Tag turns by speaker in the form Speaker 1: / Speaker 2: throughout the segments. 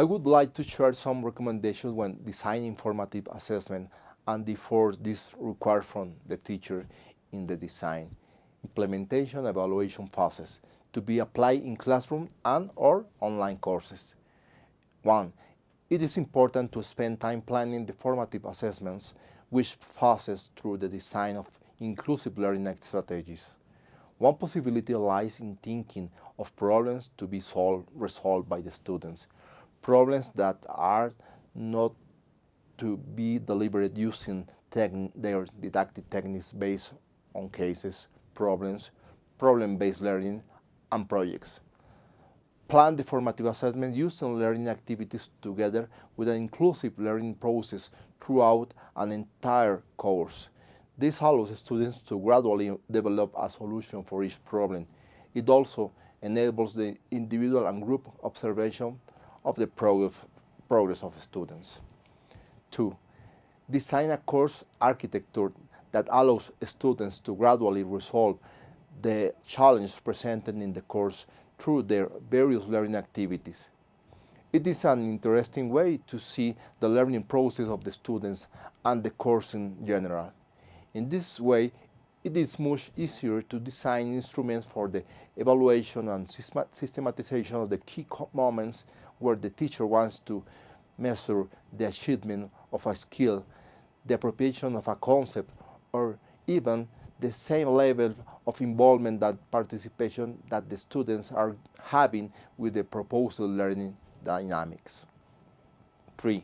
Speaker 1: I would like to share some recommendations when designing formative assessment and the efforts this requires from the teacher in the design, implementation, evaluation phases to be applied in classroom and/or online courses. 1. It is important to spend time planning the formative assessments, which passes through the design of inclusive learning strategies. One possibility lies in thinking of problems to be resolved by the students, problems that are not to be delivered using their didactic techniques based on cases, problems, problem-based learning, and projects. Plan the formative assessment using learning activities together with an inclusive learning process throughout an entire course. This allows students to gradually develop a solution for each problem. It also enables the individual and group observation of the progress of students. 2. Design a course architecture that allows students to gradually resolve the challenges presented in the course through their various learning activities. It is an interesting way to see the learning process of the students and the course in general. In this way, it is much easier to design instruments for the evaluation and systematization of the key moments where the teacher wants to measure the achievement of a skill, the appropriation of a concept, or even the same level of involvement and participation that the students are having with the proposed learning dynamics. 3.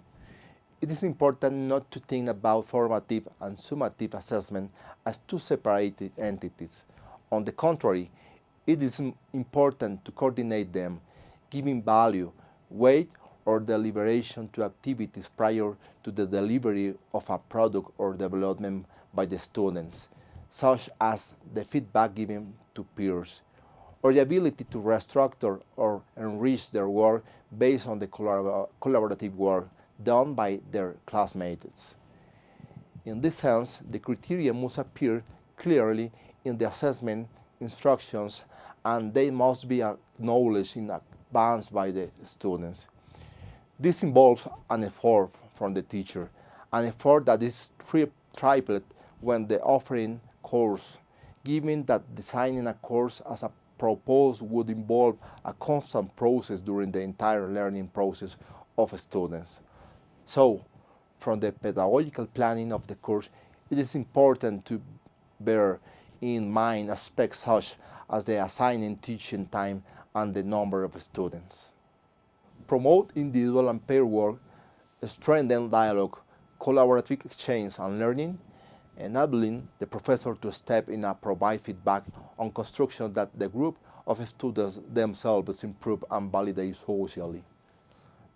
Speaker 1: It is important not to think about formative and summative assessment as two separated entities. On the contrary, it is important to coordinate them, giving value, weight, or deliberation to activities prior to the delivery of a product or development by the students, such as the feedback given to peers, or the ability to restructure or enrich their work based on the collaborative work done by their classmates. In this sense, the criteria must appear clearly in the assessment instructions, and they must be acknowledged in advance by the students. This involves an effort from the teacher, an effort that is tripled when the offering course, given that designing a course as a proposed would involve a constant process during the entire learning process of students. So, from the pedagogical planning of the course, it is important to bear in mind aspects such as the assigning teaching time and the number of students. Promote individual and pair work, strengthen dialogue, collaborative exchange and learning, enabling the professor to step in and provide feedback on construction that the group of students themselves improve and validate socially.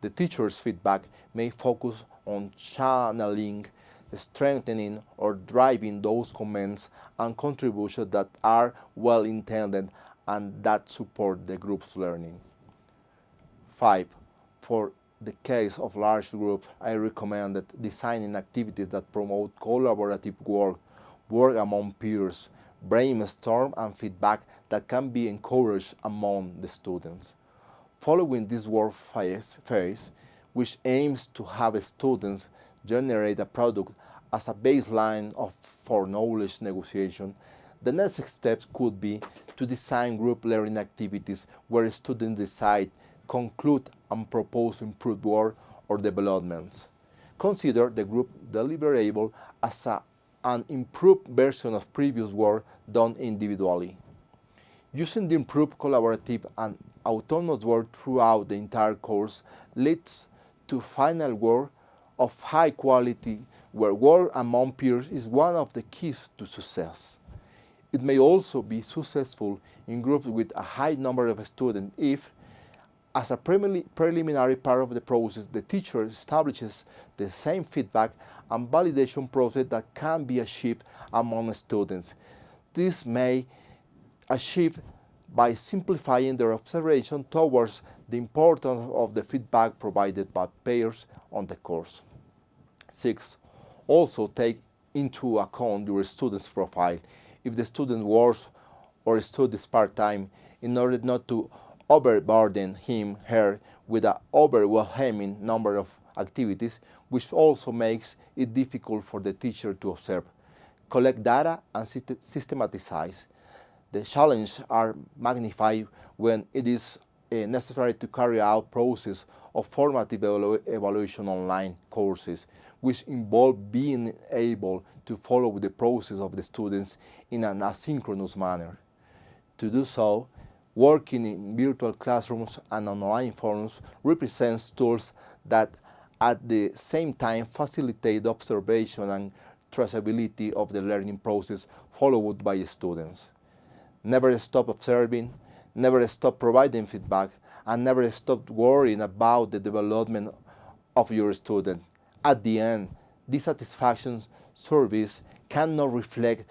Speaker 1: The teacher's feedback may focus on channeling, strengthening, or driving those comments and contributions that are well-intended and that support the group's learning. 5. For the case of large groups, I recommend designing activities that promote collaborative work among peers, brainstorm, and feedback that can be encouraged among the students. Following this work phase, which aims to have students generate a product as a baseline for knowledge negotiation, the next step could be to design group learning activities where students decide, conclude, and propose improved work or developments. Consider the group deliverable as an improved version of previous work done individually. Using the improved collaborative and autonomous work throughout the entire course leads to final work of high quality, where work among peers is one of the keys to success. It may also be successful in groups with a high number of students if, as a preliminary part of the process, the teacher establishes the same feedback and validation process that can be achieved among students. This may achieved by simplifying their observation towards the importance of the feedback provided by peers on the course. 6. Also take into account your student's profile. If the student works or studies part-time, in order not to overburden him/her with an overwhelming number of activities, which also makes it difficult for the teacher to observe, collect data, and systematize. The challenges are magnified when it is necessary to carry out process of formative evaluation online courses, which involve being able to follow the process of the students in an asynchronous manner. To do so, working in virtual classrooms and online forums represents tools that at the same time facilitate observation and traceability of the learning process followed by students. Never stop observing, never stop providing feedback, and never stop worrying about the development of your student. At the end, this satisfaction service cannot reflect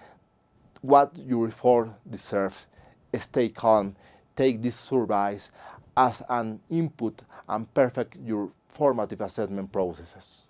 Speaker 1: what your effort deserves. Stay calm, take these surveys as an input, and perfect your formative assessment processes.